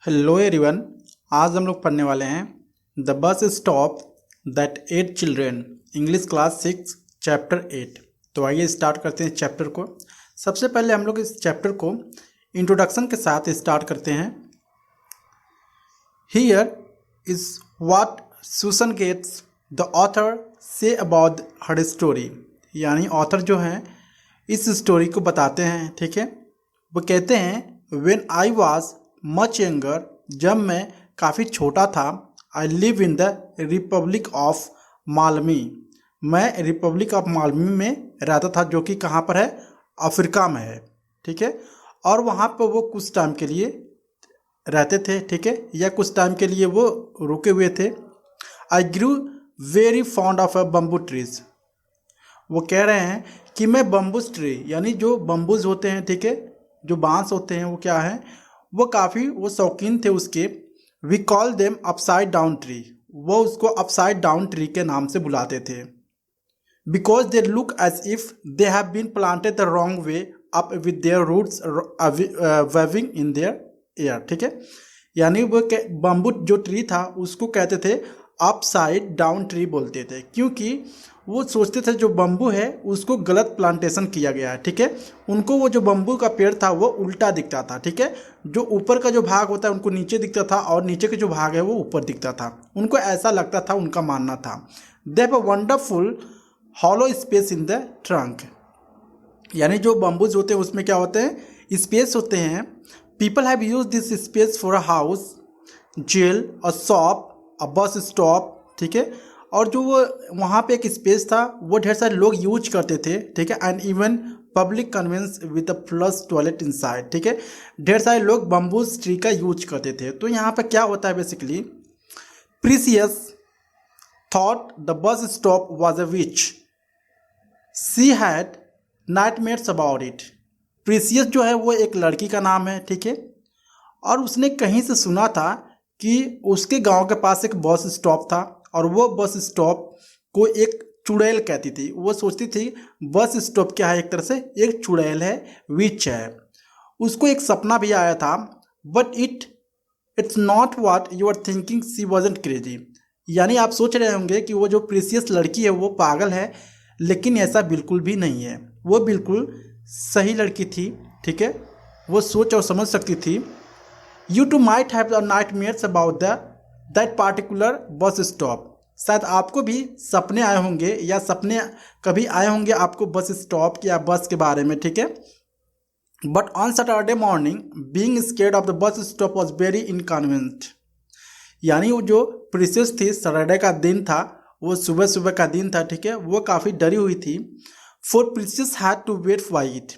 Hello everyone. आज हम लोग पढ़ने वाले हैं the bus stop that at children, English class 6 chapter 8। तो आइए स्टार्ट करते हैं चैप्टर को। सबसे पहले हम लोग इस चैप्टर को इंट्रोडक्शन के साथ स्टार्ट करते हैं। Here is what Susan gets the author से अबाउट हर स्टोरी, यानी ऑथर जो हैं इस स्टोरी को बताते हैं। ठीक है, वो कहते हैं when I was much younger, जब मैं काफ़ी छोटा था, I live in the republic of Malawi, मैं रिपब्लिक ऑफ मालमी में रहता था, जो कि कहाँ पर है, अफ्रीका में है। ठीक है, और वहाँ पर वो कुछ टाइम के लिए रहते थे। ठीक है, या कुछ टाइम के लिए वो रुके हुए थे। I grew very fond of a bamboo trees, वो कह रहे हैं कि मैं बम्बूस ट्री, यानी जो बम्बूज होते हैं, ठीक है, जो बांस होते हैं, वो क्या है, वो काफ़ी वो शौकीन थे उसके। We call them upside down tree, वो उसको अपसाइड डाउन ट्री के नाम से बुलाते थे। Because they look as if they have been planted the wrong way up with their roots waving in their air. ठीक है, यानी वो बम्बू जो ट्री था उसको कहते थे अपसाइड डाउन ट्री बोलते थे, क्योंकि वो सोचते थे जो बम्बू है उसको गलत प्लांटेशन किया गया है। ठीक है, उनको वो जो बम्बू का पेड़ था वो उल्टा दिखता था। ठीक है, जो ऊपर का जो भाग होता है उनको नीचे दिखता था, और नीचे का जो भाग है वो ऊपर दिखता था। उनको ऐसा लगता था, उनका मानना था। They have a wonderful hollow space in the trunk, यानी जो बम्बूज होते हैं उसमें क्या होते हैं, स्पेस होते हैं। People have use this space for a house, jail, a shop, a bus stop. ठीक है, और जो वो वहाँ पे एक स्पेस था वो ढेर सारे लोग यूज करते थे। ठीक है, and even public convenience with a flush toilet inside. ठीक है, ढेर सारे लोग बम्बूज ट्री का यूज करते थे। तो यहाँ पे क्या होता है, basically precious thought the bus stop was a which, she had nightmares about it. Precious जो है वो एक लड़की का नाम है। ठीक है, और उसने कहीं से सुना था कि उसके गांव के पास एक बस स्टॉप था, और वो बस स्टॉप को एक चुड़ैल कहती थी। वो सोचती थी बस स्टॉप क्या है, एक तरह से एक चुड़ैल है, विच है। उसको एक सपना भी आया था, but it's not what you are thinking, she wasn't crazy. यानी आप सोच रहे होंगे कि वो जो प्रीसियस लड़की है वो पागल है, लेकिन ऐसा बिल्कुल भी नहीं है, वो बिल्कुल सही लड़की थी। ठीक है, वो सोच और समझ सकती थी। You too might have the nightmares about that particular bus stop. शायद आपको भी सपने आए होंगे, या सपने कभी आए होंगे आपको बस स्टॉप या बस के बारे में। ठीक है, but on Saturday morning being scared of the bus stop was very inconvenient. यानी वो जो प्रीसियस थी, सैटरडे का दिन था, वो सुबह सुबह का दिन था। ठीक है, वो काफ़ी डरी हुई थी। For Precious had to wait for it,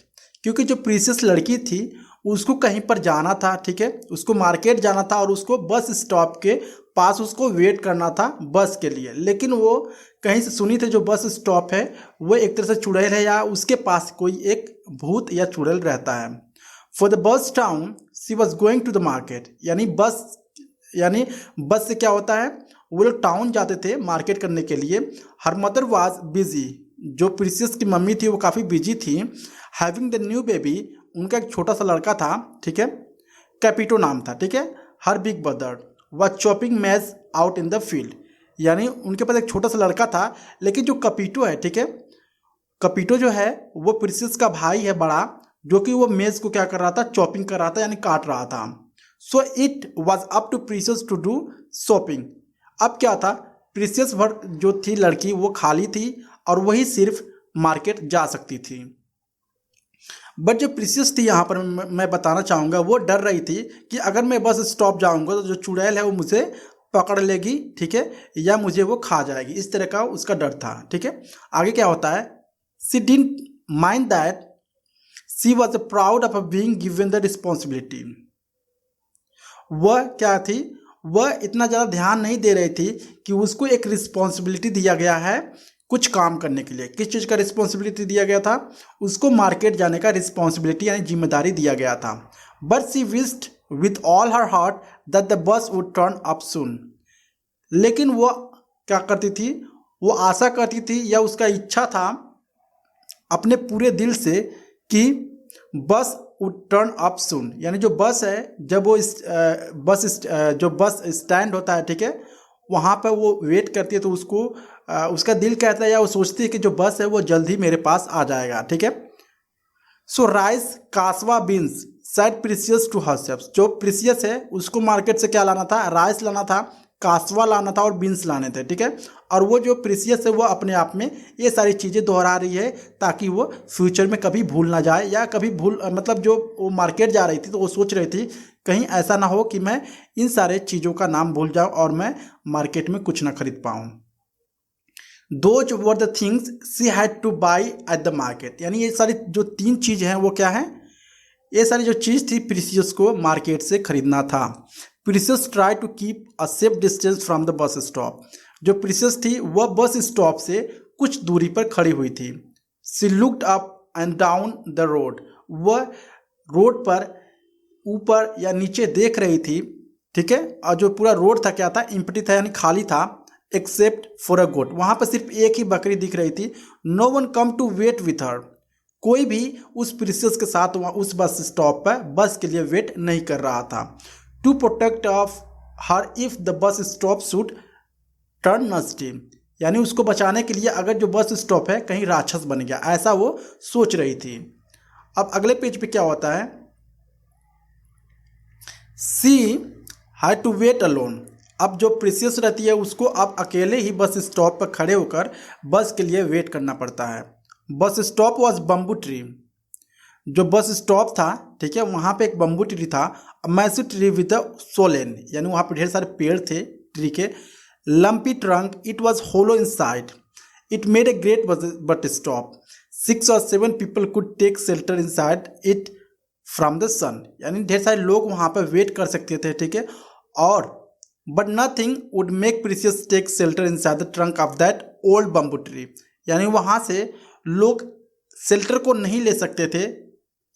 क्योंकि जो प्रीसियस लड़की थी उसको कहीं पर जाना था। ठीक है, उसको मार्केट जाना था, और उसको बस स्टॉप के पास उसको वेट करना था बस के लिए। लेकिन वो कहीं से सुनी थी जो बस स्टॉप है वो एक तरह से चुड़ैल है, या उसके पास कोई एक भूत या चुड़ैल रहता है। For the bus town she was going to the market, यानी बस से क्या होता है, वो लोग टाउन जाते थे मार्केट करने के लिए। हर मदर वाज बिजी, जो प्रीसियस की मम्मी थी वो काफ़ी बिजी थी। हैविंग द न्यू बेबी, उनका एक छोटा सा लड़का था। ठीक है, कैपिटो नाम था। ठीक है, her big brother was chopping maize out in the field, यानी उनके पास एक छोटा सा लड़का था। लेकिन जो कपीटो है, ठीक है, कपीटो जो है वो प्रिंसेस का भाई है बड़ा, जो कि वो मेज को क्या कर रहा था, चॉपिंग कर रहा था, यानी काट रहा था। So it was up to princess to do shopping. अब क्या था, प्रिंसेस भर जो थी लड़की वो खाली थी, और वही सिर्फ मार्केट जा सकती थी। बट जो प्रीसियस थी यहाँ पर मैं बताना चाहूँगा, वो डर रही थी कि अगर मैं बस स्टॉप जाऊँगा तो जो चुड़ैल है वो मुझे पकड़ लेगी। ठीक है, या मुझे वो खा जाएगी, इस तरह का उसका डर था। ठीक है, आगे क्या होता है, she didn't mind that she was proud of being given the responsibility. वह क्या थी, वह इतना ज़्यादा ध्यान नहीं दे रही थी कि उसको एक रिस्पॉन्सिबिलिटी दिया गया है कुछ काम करने के लिए। किस चीज़ का रिस्पॉन्सिबिलिटी दिया गया था, उसको मार्केट जाने का रिस्पॉन्सिबिलिटी यानी जिम्मेदारी दिया गया था। But she wished with all her heart that the bus would turn up soon. लेकिन वो क्या करती थी, वो आशा करती थी, या उसका इच्छा था अपने पूरे दिल से कि बस वुड टर्न अप सून, यानी जो बस है जब वो जो बस स्टैंड होता है, ठीक है, वहाँ पर वो वेट करती है तो उसको उसका दिल कहता है या वो सोचती है कि जो बस है वो जल्द ही मेरे पास आ जाएगा, ठीक है। So rice cassava beans said Precious to herself, जो प्रीसियस है उसको मार्केट से क्या लाना था, राइस लाना था, कासवा लाना था और बीन्स लाने थे, ठीक है। और वो जो प्रीसियस है वो अपने आप में ये सारी चीज़ें दोहरा रही है ताकि वो फ्यूचर में कभी भूल ना जाए, या कभी भूल मतलब जो वो मार्केट जा रही थी तो वो सोच रही थी कहीं ऐसा ना हो कि मैं इन सारे चीज़ों का नाम भूल जाऊं और मैं मार्केट में कुछ ना खरीद पाऊँ। Those were the things C had two by at the market, यानी ये सारी जो 3 चीज़ हैं वो क्या हैं, ये सारी जो चीज़ थी प्रीसियस को मार्केट से खरीदना था। Precious tried to keep a safe distance from the bus stop, जो प्रीसियस थी वह बस स्टॉप से कुछ दूरी पर खड़ी हुई थी। She looked up and down the road, वह रोड पर ऊपर या नीचे देख रही थी, ठीक है। और जो पूरा रोड था क्या था, एम्प्टी था यानी खाली था, एक्सेप्ट फॉर अ गोट, वहाँ पर सिर्फ एक ही बकरी दिख रही थी। No one come to wait with her, कोई भी उस प्रीसियस के साथ वहाँ उस बस स्टॉप पर बस के लिए वेट नहीं कर रहा था। To protect off her if the bus stop should turn nasty, यानी उसको बचाने के लिए अगर जो बस स्टॉप है कहीं राक्षस बन गया, ऐसा वो सोच रही थी। अब अगले पेज पे क्या होता है, she had to wait alone, अब जो प्रीसियस रहती है उसको अब अकेले ही बस स्टॉप पर खड़े होकर बस के लिए वेट करना पड़ता है। बस स्टॉप वॉज बम्बू ट्री, जो बस स्टॉप था, ठीक है, वहाँ पे एक बम्बू ट्री था। Massive tree with a swollen, यानी वहाँ पे ढेर सारे पेड़ थे ट्री के। Lumpy trunk, it was hollow inside, it made a great bus stop, 6 or 7 people could take shelter inside it from the sun, यानी ढेर सारे लोग वहाँ पर वेट कर सकते थे, ठीक है। और but nothing would make Precious take shelter inside the trunk of that old bamboo tree, यानी वहाँ से लोग शेल्टर को नहीं ले सकते थे।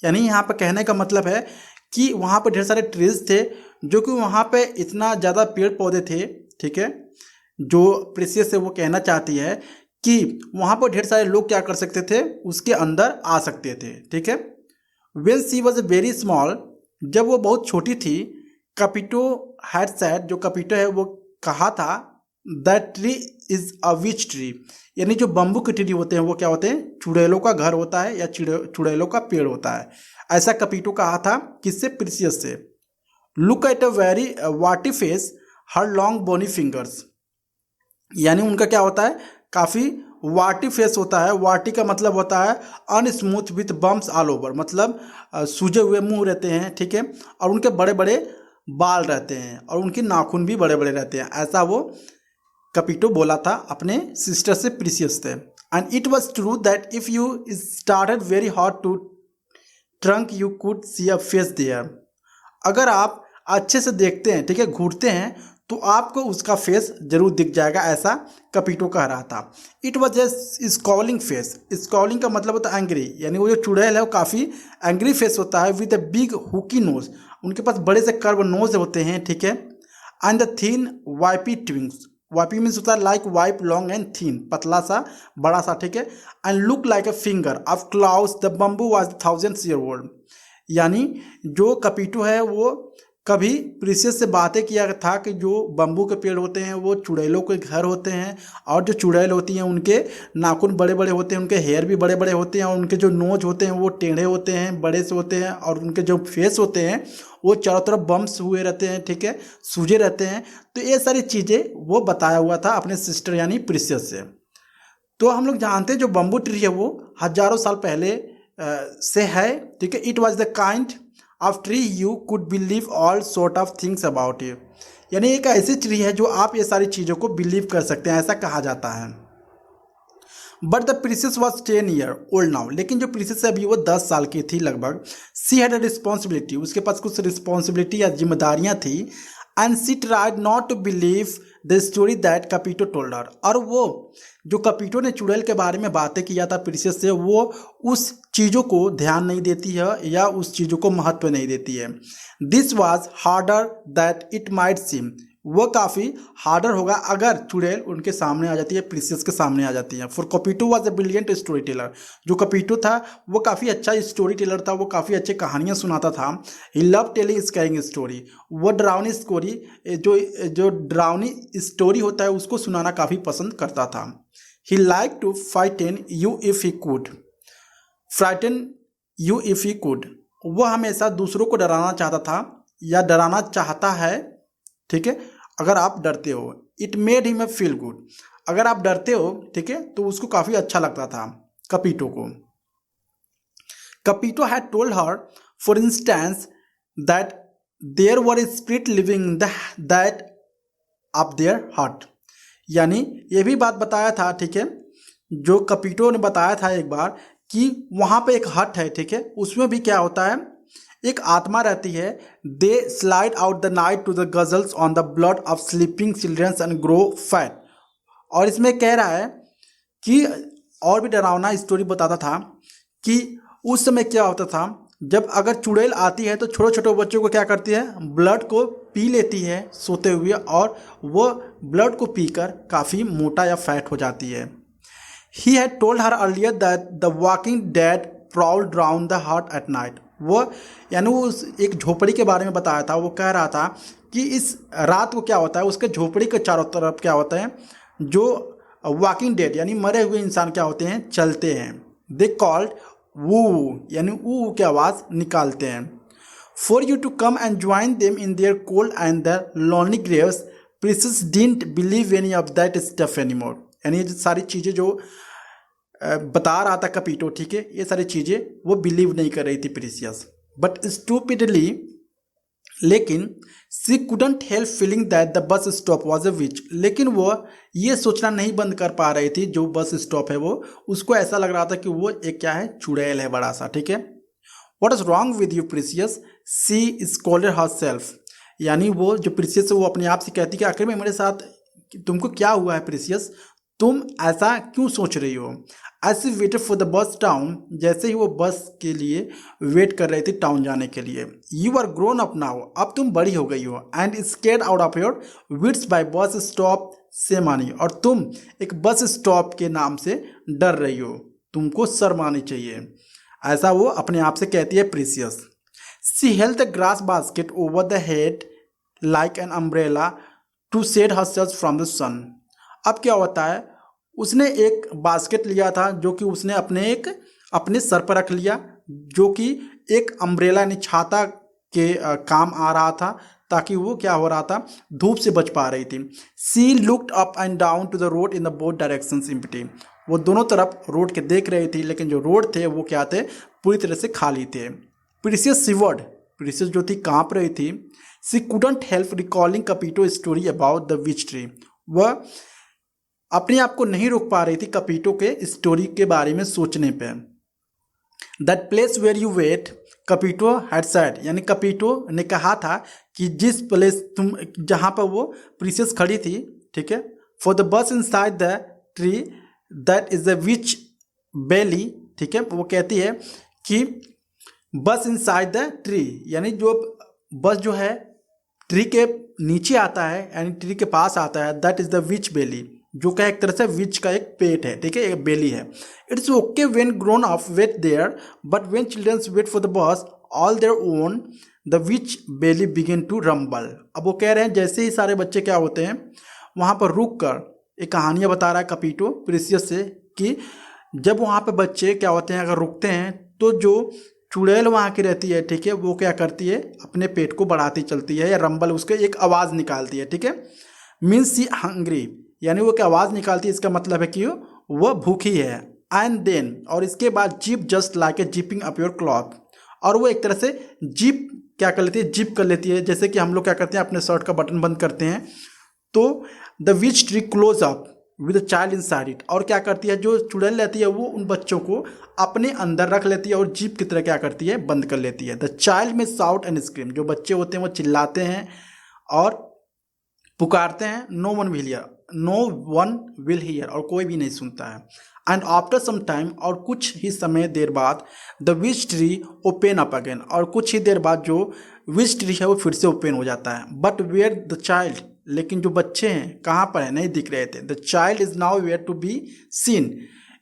यानी यहाँ पर कहने का मतलब है कि वहाँ पर ढेर सारे ट्रीज थे, जो कि वहाँ पे इतना ज़्यादा पेड़ पौधे थे, ठीक है। जो प्रीसियस से वो कहना चाहती है कि वहाँ पर ढेर सारे लोग क्या कर सकते थे, उसके अंदर आ सकते थे, ठीक है। When she was very small, जब वो बहुत छोटी थी, कैपिटो हैड सेड, जो कैपिटो है वो कहा था, that tree is a which tree, यानी जो बम्बू के ट्री होते हैं वो क्या होते हैं, चुड़ैलों का घर होता है या चुड़ैलों का पेड़ होता है, ऐसा कैपिटो कहा था। किससे, प्रीसियस से। लुक एट अ वेरी वाटी फेस हर लॉन्ग बोनी फिंगर्स, यानी उनका क्या होता है, काफ़ी वाटी फेस होता है। वाटी का मतलब होता है अनस्मूथ विथ बम्प्स ऑल ओवर, मतलब सूजे हुए मुंह रहते हैं, ठीक है। और उनके बड़े बड़े बाल रहते हैं और उनके नाखून भी बड़े बड़े रहते हैं, ऐसा वो कैपिटो बोला था अपने सिस्टर से, प्रीसियस से। And it was true that if you started very hot to trunk you could see a face there, अगर आप अच्छे से देखते हैं, ठीक है, घूरते हैं तो आपको उसका फेस जरूर दिख जाएगा, ऐसा कैपिटो कह रहा था। It was a scrolling face, scrolling का मतलब होता है एंग्री, यानी वो जो चुड़ैल है वो काफ़ी एंग्री फेस होता है। विद अ बिग हुकी नोज, उनके पास बड़े से कर्व नोज होते हैं, ठीक है। And the thin YP ट्विंग्स, YP means होता है लाइक वाइप, लॉन्ग एंड थीन, पतला सा बड़ा सा, ठीक है। And look like a finger of clouds, the bamboo was 1000 years old, यानी जो कैपिटो है वो कभी प्रीसियस से बातें किया था कि जो बम्बू के पेड़ होते हैं वो चुड़ैलों के घर होते हैं, और जो चुड़ैल होती हैं उनके नाखून बड़े बड़े होते हैं, उनके हेयर भी बड़े बड़े होते हैं, और उनके जो नोज होते हैं वो टेढ़े होते हैं, बड़े से होते हैं, और उनके जो फेस होते हैं वो चारों तरफ बम्प्स हुए रहते हैं, ठीक है, सूजे रहते हैं। तो ये सारी चीज़ें वो बताया हुआ था अपने सिस्टर यानी प्रीसियस से। तो हम लोग जानते हैं जो बम्बू ट्री है वो हजारों साल पहले से है, ठीक है। It was the kind of tree you could believe all sort of things about you, यानी एक ऐसी ट्री है जो आप ये सारी चीज़ों को बिलीव कर सकते हैं, ऐसा कहा जाता है। But the precious was 10 years old now, लेकिन जो प्रीसियस है अभी वो 10 साल की थी लगभग। सी हैड अ रिस्पॉन्सिबिलिटी, उसके पास कुछ रिस्पॉन्सिबिलिटी या जिम्मेदारियाँ थी। And she tried not to believe the story that Kapito told her, और वो जो कैपिटो ने चुड़ैल के बारे में बातें किया था प्रीसियस से, वो उस चीज़ों को ध्यान नहीं देती है या उस चीज़ों को महत्व नहीं देती है। This was harder that it might seem, वो काफ़ी हार्डर होगा अगर चुड़ैल उनके सामने आ जाती है, प्रिंसेस के सामने आ जाती है। For Kapito was a brilliant storyteller, जो कपीटो था वो काफ़ी अच्छा स्टोरी टेलर था, वो काफ़ी अच्छे कहानियाँ सुनाता था। ही लव टेलिंग स्कैरिंग स्टोरी, वो डरावनी स्टोरी जो डरावनी स्टोरी होता है उसको सुनाना काफ़ी पसंद करता था। He like to frighten you if he could, frighten you if he could, वो हमेशा दूसरों को डराना चाहता था या डराना चाहता है, ठीक है, अगर आप डरते हो। It made him feel good, अगर आप डरते हो, ठीक है, तो उसको काफ़ी अच्छा लगता था कपीटो को। Kapito had told her for instance that there were a spirit living that up there heart, यानी ये भी बात बताया था, ठीक है, जो कपीटो ने बताया था एक बार कि वहाँ पे एक हट है, ठीक है, उसमें भी क्या होता है, एक आत्मा रहती है। They slide out the night to the guzzles on the blood of sleeping childrens and grow fat. और इसमें कह रहा है कि और भी डरावना स्टोरी बताता था कि उस समय क्या होता था, जब अगर चुड़ैल आती है तो छोटे छोटे बच्चों को क्या करती है, ब्लड को पी लेती है सोते हुए, और वो ब्लड को पीकर काफ़ी मोटा या फैट हो जाती है। He had told her earlier that the walking dead prowled round the hut at night. वो यानी वो एक झोपड़ी के बारे में बताया था। वो कह रहा था कि इस रात को क्या होता है, उसके झोपड़ी के चारों तरफ क्या होता है, जो वॉकिंग डेड यानी मरे हुए इंसान क्या होते हैं, चलते हैं। दे कॉल्ड वू, यानी ऊ की आवाज़ निकालते हैं। For you to come and join them in their cold and the lonely graves, princess didn't believe any of that stuff anymore, यानी ये सारी चीज़ें जो बता रहा था कपीटो, ठीक है, ये सारी चीज़ें वो बिलीव नहीं कर रही थी प्रीसियस, बट स्टूपिडली, लेकिन she couldn't help feeling that the bus stop was a witch, लेकिन वो ये सोचना नहीं बंद कर पा रही थी, जो बस स्टॉप है वो, उसको ऐसा लग रहा था कि वो एक क्या है, चुड़ैल है बड़ा सा, ठीक है। What is wrong with you Precious, she scolded herself, यानी वो जो प्रीसियस है वो अपने आप से कहती कि आखिर में मेरे साथ तुमको क्या हुआ है प्रीसियस, तुम ऐसा क्यों सोच रही हो। ऐसे waited for the bus town, जैसे ही वो बस के लिए वेट कर रही थी टाउन जाने के लिए। You are grown up now, अब तुम बड़ी हो गई हो। And scared out of your wits by bus stop से मानी, और तुम एक बस स्टॉप के नाम से डर रही हो, तुमको शर्म आनी चाहिए, ऐसा वो अपने आप से कहती है Precious. She held the grass basket over the head like an umbrella to said herself from the sun. अब क्या होता है, उसने एक बास्केट लिया था जो कि उसने अपने सर पर रख लिया, जो कि एक अम्ब्रेला यानी छाता के काम आ रहा था, ताकि वो क्या हो रहा था, धूप से बच पा रही थी। She looked up and down to the road in the both directions empty, वो दोनों तरफ रोड के देख रही थी, लेकिन जो रोड थे वो क्या थे, पूरी तरह से खाली थे। प्रीसियस शिवर्ड, प्रीसियस जो थी कांप रही थी। She couldn't help recalling Kapito story about the witch tree, वह अपने आप को नहीं रोक पा रही थी कपीटो के स्टोरी के बारे में सोचने पे। That place where you wait, Kapito had said, यानी कपीटो ने कहा था कि जिस प्लेस तुम, जहाँ पर वो प्रीसियस खड़ी थी, ठीक है, for the bus inside the tree that is the witch belly, ठीक है, वो कहती है कि बस इनसाइड द ट्री, यानी जो बस जो है ट्री के नीचे आता है, यानी ट्री के पास आता है, दैट इज द विच बेली, जो क्या एक तरह से विच का एक पेट है, ठीक है, एक बेली है। It's okay when grown up wait there, but when childrens wait for the bus all their own, the witch belly begin to rumble. अब वो कह रहे हैं जैसे ही सारे बच्चे क्या होते हैं वहाँ पर रुक कर एक कहानियाँ बता रहा है कपीटो प्रीसियस से, कि जब वहाँ पर बच्चे क्या होते हैं, अगर रुकते हैं तो जो चुड़ैल वहाँ की रहती है, ठीक है, वो क्या करती है, अपने पेट को बढ़ाती चलती है, या रंबल उसके एक आवाज़ निकालती है, ठीक है। मीन्स सी हंग्री, यानी वो क्या आवाज़ निकालती है, इसका मतलब है कि वो भूखी है। एंड देन, और इसके बाद zip just like a zipping up your cloth, और वो एक तरह से जिप क्या कर लेती है, जिप कर लेती है, जैसे कि हम लोग क्या करते हैं अपने शर्ट का बटन बंद करते हैं, तो the witch tree close up with a child inside it, और क्या करती है, जो चुड़ैल रहती है वो उन बच्चों को अपने अंदर रख लेती है और जीप की तरह क्या करती है, बंद कर लेती है। द चाइल्ड में शाउट एंड स्क्रीम, जो बच्चे होते हैं वो चिल्लाते हैं और पुकारते हैं, नो वन विल हियर, और कोई भी नहीं सुनता है। एंड आफ्टर सम टाइम, और कुछ ही समय देर बाद, the witch tree open up again, और कुछ ही देर बाद जो विच ट्री है वो फिर से ओपन हो जाता है। बट वेयर द चाइल्ड, लेकिन जो बच्चे हैं कहाँ पर है, नहीं दिख रहे थे। The child is now where to be seen,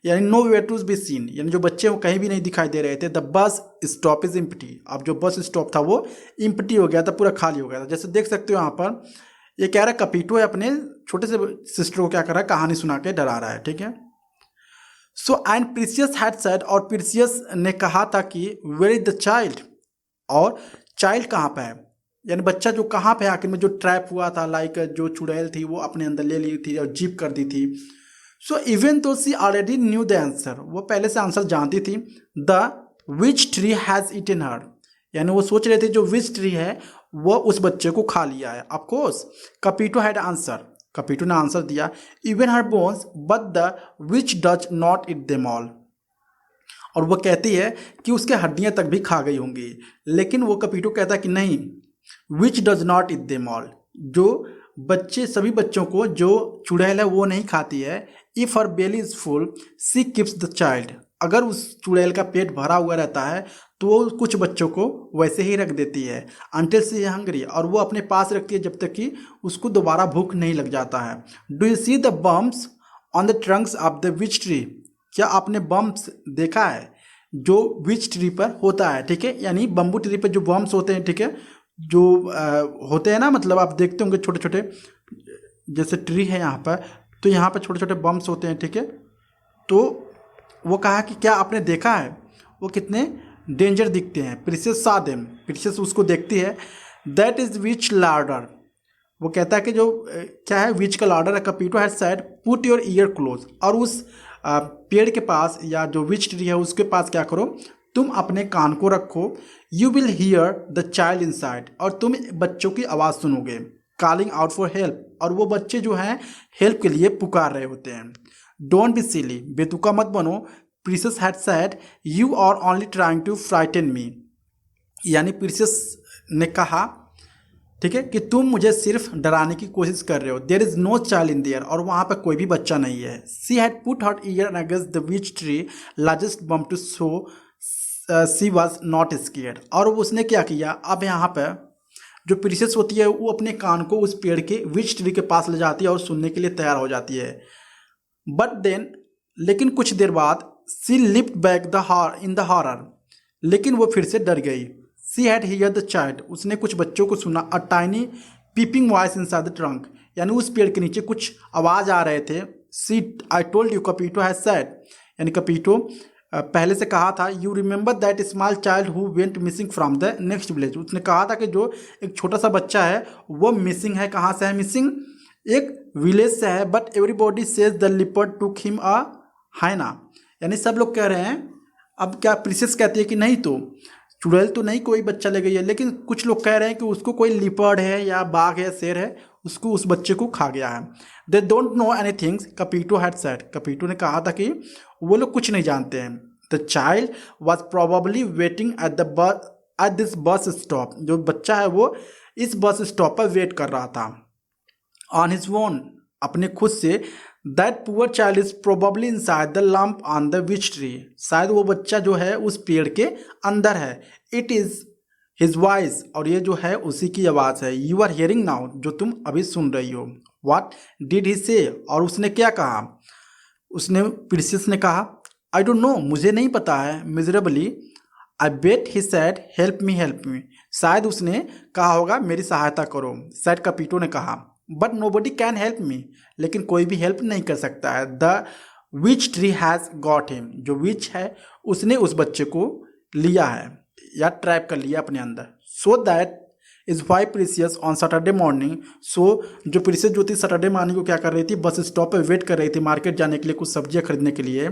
यानी nowhere to be seen, यानी जो बच्चे वो कहीं भी नहीं दिखाई दे रहे थे। The bus stop is empty, अब जो बस स्टॉप था वो इम्प्टी हो गया था, पूरा खाली हो गया था। जैसे देख सकते हो यहाँ पर ये कह रहा है कपीटो है अपने छोटे से सिस्टर को क्या कर रहा है, कहानी सुना के डरा रहा है, ठीक है। So and precious had said, और प्रीसियस ने कहा था कि वेयर इज द चाइल्ड, और चाइल्ड कहाँ पे है, यानी बच्चा जो कहाँ पे आखिर में जो ट्रैप हुआ था, लाइक जो चुड़ैल थी वो अपने अंदर ले ली थी और जीप कर दी थी। So even though she already knew the answer, वो पहले से आंसर जानती थी। The witch tree has eaten her, यानी वो सोच रहे थे जो विच ट्री है वो उस बच्चे को खा लिया है। ऑफकोर्स कपीटो हैड आंसर, कपीटो ने आंसर दिया, even her bones but the which does not it them all, और वो कहती है कि उसके हड्डियां तक भी खा गई होंगी। लेकिन वो कपीटो कहता है कि नहीं, which does not it them all, जो बच्चे सभी बच्चों को जो चुड़ैल है वो नहीं खाती है। If her belly is full she keeps the child, अगर उस चुड़ैल का पेट भरा हुआ रहता है तो वो कुछ बच्चों को वैसे ही रख देती है। अंटिल सी हंग्री, और वो अपने पास रखती है जब तक कि उसको दोबारा भूख नहीं लग जाता है। Do you see the bumps on the Trunks of the witch tree, क्या आपने बम्प्स देखा है जो विच ट्री पर होता है, ठीक है, यानी बम्बू ट्री पर जो बम्प्स होते हैं, ठीक है, जो होते हैं ना, मतलब आप देखते होंगे छोटे छोटे, जैसे ट्री है यहाँ पर, तो यहाँ पर छोटे छोटे बम्प्स होते हैं, ठीक है। तो वो कहा कि क्या आपने देखा है वो कितने डेंजर दिखते हैं। प्रीसियस सा देम, प्रीसियस उसको देखती है। दैट इज विच लार्डर, वो कहता है कि जो क्या है विच का लार्डर है। Kapito had said put your ear close, और उस पेड़ के पास या जो विच ट्री है उसके पास क्या करो, तुम अपने कान को रखो। You will hear the child inside, और तुम बच्चों की आवाज़ सुनोगे। कॉलिंग आउट फॉर हेल्प, और वो बच्चे जो हैं हेल्प के लिए पुकार रहे होते हैं। डोंट बी सिली, बेतुका मत बनो। Precious had said you are only trying to frighten me, यानी प्रीसियस ने कहा, ठीक है, कि तुम मुझे सिर्फ डराने की कोशिश कर रहे हो। There is no child in there, और वहाँ पर कोई भी बच्चा नहीं है। She had put her ear against the witch tree largest bump to show she was not scared, और उसने क्या किया, अब यहाँ पर जो प्रीसियस होती है वो अपने कान को उस पेड़ के विच ट्री के पास ले जाती है और सुनने के लिए तैयार हो जाती है। बट देन, लेकिन कुछ देर बाद, she lift back the in the horror, लेकिन वो फिर से डर गई। She had hear the child, उसने कुछ बच्चों को सुना। A tiny peeping voice inside the trunk, यानी उस पेड़ के नीचे कुछ आवाज़ आ रहे थे। She I told you, Kapito has said, यानी कपीटो पहले से कहा था। You remember that small child who went missing from the next village, उसने कहा था कि जो एक छोटा सा बच्चा है वो मिसिंग है। कहाँ से है मिसिंग, एक विलेज से है। But everybody says the leopard took him a hyena, यानी सब लोग कह रहे हैं। अब क्या प्रीसियस कहती है कि नहीं, तो चुड़ैल तो नहीं कोई बच्चा ले गई है, लेकिन कुछ लोग कह रहे हैं कि उसको कोई लिपर्ड है या बाघ है, शेर है, उसको उस बच्चे को खा गया है। They don't know anything, Kapito had said, Kapito ने कहा था कि वो लोग कुछ नहीं जानते हैं। The child was probably waiting at this बस स्टॉप, जो बच्चा है वो इस बस स्टॉप पर वेट कर रहा था। ऑन हिज ओन, अपने खुद से। That poor child is probably inside the lump on the witch tree, शायद वो बच्चा जो है उस पेड़ के अंदर है। इट इज हिज वॉइस, और ये जो है उसी की आवाज़ है। यू आर हियरिंग नाउ, जो तुम अभी सुन रही हो। व्हाट डिड ही से, और उसने क्या कहा, उसने प्रीसियस ने कहा आई डोंट नो, मुझे नहीं पता है। Miserably I bet he said help me help me, शायद उसने कहा होगा मेरी सहायता करो। सैड कपीटो ने कहा। But nobody can help me, लेकिन कोई भी हेल्प नहीं कर सकता है। The witch tree has got him, जो विच है उसने उस बच्चे को लिया है या ट्रैप कर लिया अपने अंदर। So that is why Precious on Saturday morning, so जो प्रीसियस जो थी सैटरडे मॉर्निंग को क्या कर रही थी, बस स्टॉप पे वेट कर रही थी मार्केट जाने के लिए, कुछ सब्जियां खरीदने के लिए।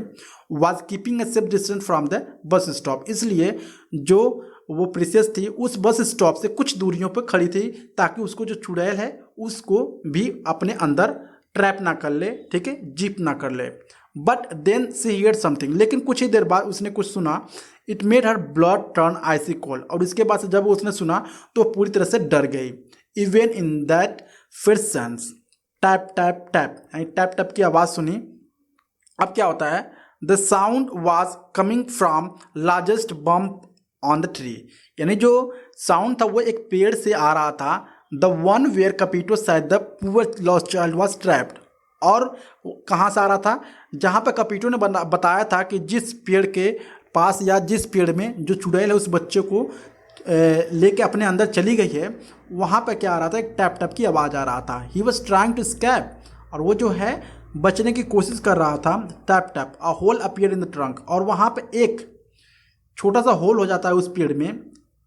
Was keeping a safe distance from the bus stop, इसलिए जो वो प्रीसियस थी उस बस स्टॉप से कुछ दूरियों पर खड़ी थी, ताकि उसको जो चुड़ैल है उसको भी अपने अंदर ट्रैप ना कर ले, ठीक है, जीप ना कर ले। But then she heard something, लेकिन कुछ ही देर बाद उसने कुछ सुना। It made her blood turn icy cold, और इसके बाद से जब उसने सुना तो पूरी तरह से डर गई। इवन इन दैट फिर सेंस, टैप टैप टैप, यानी टैप टैप की आवाज़ सुनी। अब क्या होता है, the sound was coming from largest bump on the tree, यानी जो साउंड था वो एक पेड़ से आ रहा था। The one where Kapito said the poor lost child was trapped. और कहाँ से आ रहा था? जहाँ पे कपीटो ने बताया था कि जिस पेड़ के पास या जिस पेड़ में जो चुड़ैल है उस बच्चे को लेके अपने अंदर चली गई है, वहाँ पे क्या आ रहा था? एक टैप टैप की आवाज़ आ रहा था। He was trying to escape, और वो जो है बचने की कोशिश कर रहा था। Tap tap a hole appear in the trunk, और वहाँ पे एक छोटा सा होल हो जाता है उस पेड़ में।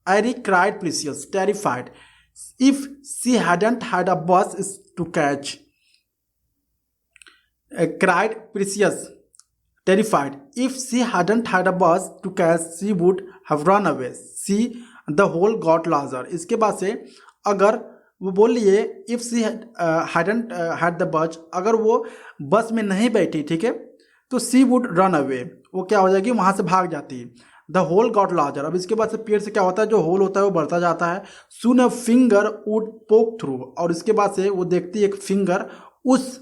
एरी cried Precious terrified if she hadn't had a bus to catch. cried Precious, terrified. If she hadn't had a bus to catch, she would have run away. See, the hole got larger. इसके बाद से अगर वो बोल रही है if she hadn't had the bus, अगर वो बस में नहीं बैठी, ठीक है, तो she would run away, वो क्या हो जाएगी? वहाँ से भाग जाती। द होल गॉट लार्जर, अब इसके बाद से पेड़ से क्या होता है? जो होल होता है वो बढ़ता जाता है। सून अ फिंगर वुड पोक थ्रू, और इसके बाद से वो देखती है एक फिंगर उस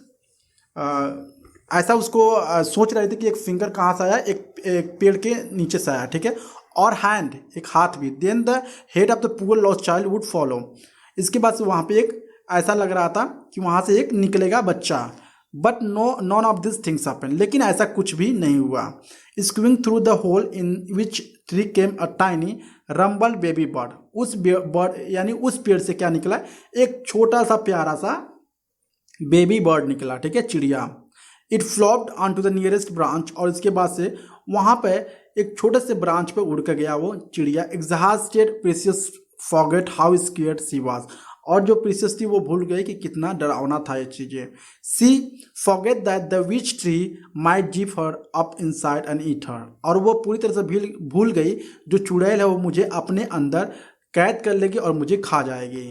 ऐसा उसको सोच रहे थे कि एक फिंगर कहाँ से आया? एक पेड़ के नीचे से आया, ठीक है। और हैंड, एक हाथ भी। Then the head of the poor lost child would follow, इसके बाद से वहाँ पे एक ऐसा लग रहा था कि वहाँ से एक निकलेगा बच्चा। But none of this things happen, लेकिन ऐसा कुछ भी नहीं हुआ। Squeezing through the hole in witch tree came a tiny rumble baby bird, उस बर्ड यानी उस पेड़ से क्या निकला? एक छोटा सा प्यारा सा बेबी बर्ड निकला, ठीक है, चिड़िया। It flopped on to the nearest branch, और इसके बाद से वहाँ पे एक छोटे से ब्रांच पे उड़ कर गया वो चिड़िया। Exhausted precious forget how scared she was, और जो प्रीसियस थी वो भूल गई कि कितना डरावना था ये चीज़ें। She forget that the witch tree might keep her up inside and eat her, और वो पूरी तरह से भूल गई जो चुड़ैल है वो मुझे अपने अंदर कैद कर लेगी और मुझे खा जाएगी।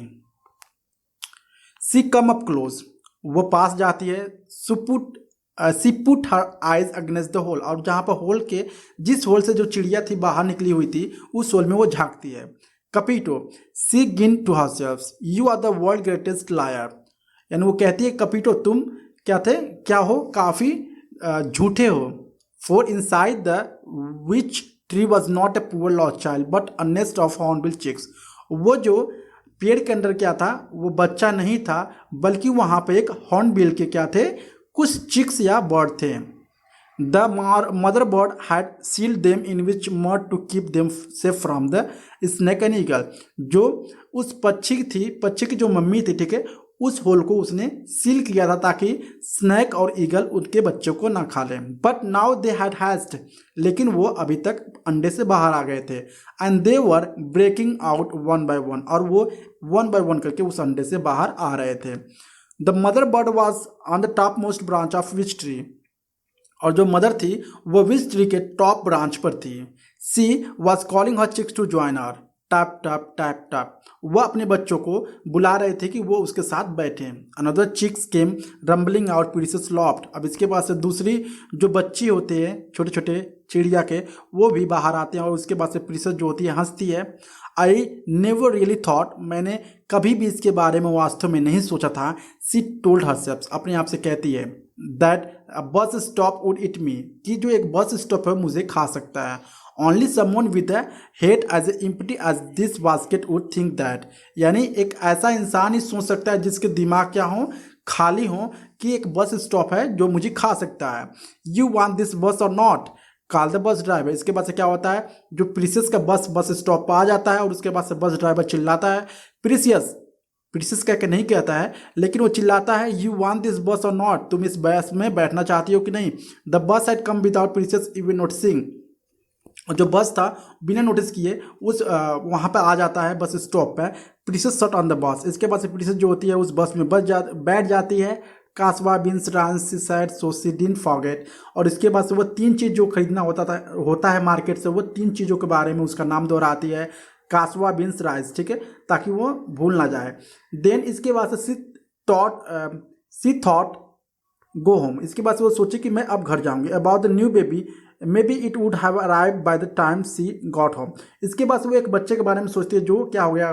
सी कम अप क्लोज, वो पास जाती है। She put her eyes against the hole, और जहाँ पर होल के जिस होल से जो चिड़िया थी बाहर निकली हुई थी उस होल में वो झांकती है। कपीटो she grinned to herself, you are the world greatest liar, यानी वो कहती है कपीटो तुम क्या हो? काफ़ी झूठे हो। For inside the witch tree was not a poor lost child but a nest of hornbill chicks, वो जो पेड़ के अंदर क्या था? वो बच्चा नहीं था, बल्कि वहाँ पे एक हॉर्नबिल के क्या थे? कुछ चिक्स या बर्ड थे। The mother bird had sealed them in with mud to keep them safe from the snake and eagle, जो उस पक्षी की जो मम्मी थी, ठीक है, उस होल को उसने सील किया था ताकि स्नैक और ईगल उनके बच्चों को ना खा लें। But now they had hatched, लेकिन वो अभी तक अंडे से बाहर आ गए थे। And they were breaking out one by one, और वो वन बाय वन करके उस अंडे से बाहर आ रहे थे। The mother bird was on the top most branch of witch tree, और जो मदर थी वो विच ट्री के टॉप ब्रांच पर थी। She was calling her chicks to join her, tap tap tap tap, वह अपने बच्चों को बुला रहे थे कि वो उसके साथ बैठे। अनदर चिक्स केम रंबलिंग आउट प्रीसियस लॉफ्ट, अब इसके बाद से दूसरी जो बच्ची होते हैं छोटे छोटे चिड़िया के, वो भी बाहर आते हैं, और उसके बाद से प्रीसियस जो होती है हंसती है। आई नेवर रियली थॉट, मैंने कभी भी इसके बारे में वास्तव में नहीं सोचा था। सी टोल्ड हरसेल्फ, अपने आप से कहती है, that a bus stop would it मी, कि जो एक बस स्टॉप है मुझे खा सकता है। Only someone with a head as empty as this basket would think that, यानी एक ऐसा इंसान ही सोच सकता है जिसके दिमाग क्या हो? खाली हो, कि एक बस स्टॉप है जो मुझे खा सकता है। यू वांट दिस बस और not, call the bus driver. इसके बाद से क्या होता है? जो प्रीसियस का बस स्टॉप पर आ जाता है, और उसके बाद से बस ड्राइवर चिल्लाता है प्रीसियस कह के नहीं कहता है, लेकिन वो चिल्लाता है, यू वांट दिस बस और नॉट, तुम इस बस में बैठना चाहती हो कि नहीं। The bus had come without precious even noticing, जो बस था बिना नोटिस किए उस वहाँ पे आ जाता है बस स्टॉप पे। प्रीसियस सट ऑन द बस, इसके बाद से प्रीसियस जो होती है उस बस में बैठ जाती है। Cassava beans runs she said so she didn't forget, और इसके बाद से वो तीन चीज़ जो खरीदना होता है मार्केट से, वो तीन चीज़ों के बारे में उसका नाम दोहराती है, कासवा बीन्स राइस, ठीक है, ताकि वो भूल ना जाए। देन इसके बाद से सी थॉट गो होम, इसके बाद से वो सोचे कि मैं अब घर जाऊंगी। About the new baby maybe it would have arrive by the time she got home, इसके बाद से वो एक बच्चे के बारे में सोचती है जो क्या हो गया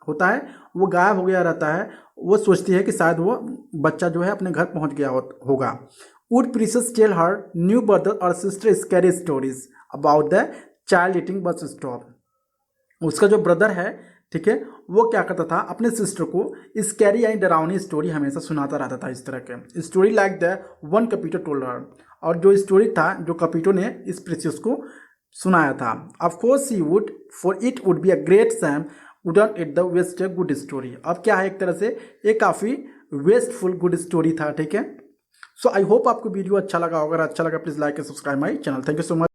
होता है, वो गायब हो गया रहता है। वो सोचती है कि शायद वो बच्चा जो है अपने घर पहुंच गया होगा। Would Precious tell her new brother और sister scary stories about the child eating bus stop, उसका जो ब्रदर है ठीक है, वो क्या करता था, अपने सिस्टर को स्कैरी यानी डरावनी स्टोरी हमेशा सुनाता रहता था। इस तरह के story like the one Kapito told her, और जो स्टोरी था जो कपीटो ने इस प्रेसियस को सुनाया था। Of course he would, for it would be a great shame wouldn't it the waste a good story. अब क्या है, एक तरह से ये काफ़ी वेस्टफुल गुड स्टोरी था। ठीक है, सो आई होप आपको वीडियो अच्छा लगा होगा। अगर अच्छा लगा please like and subscribe my channel. Thank you so much.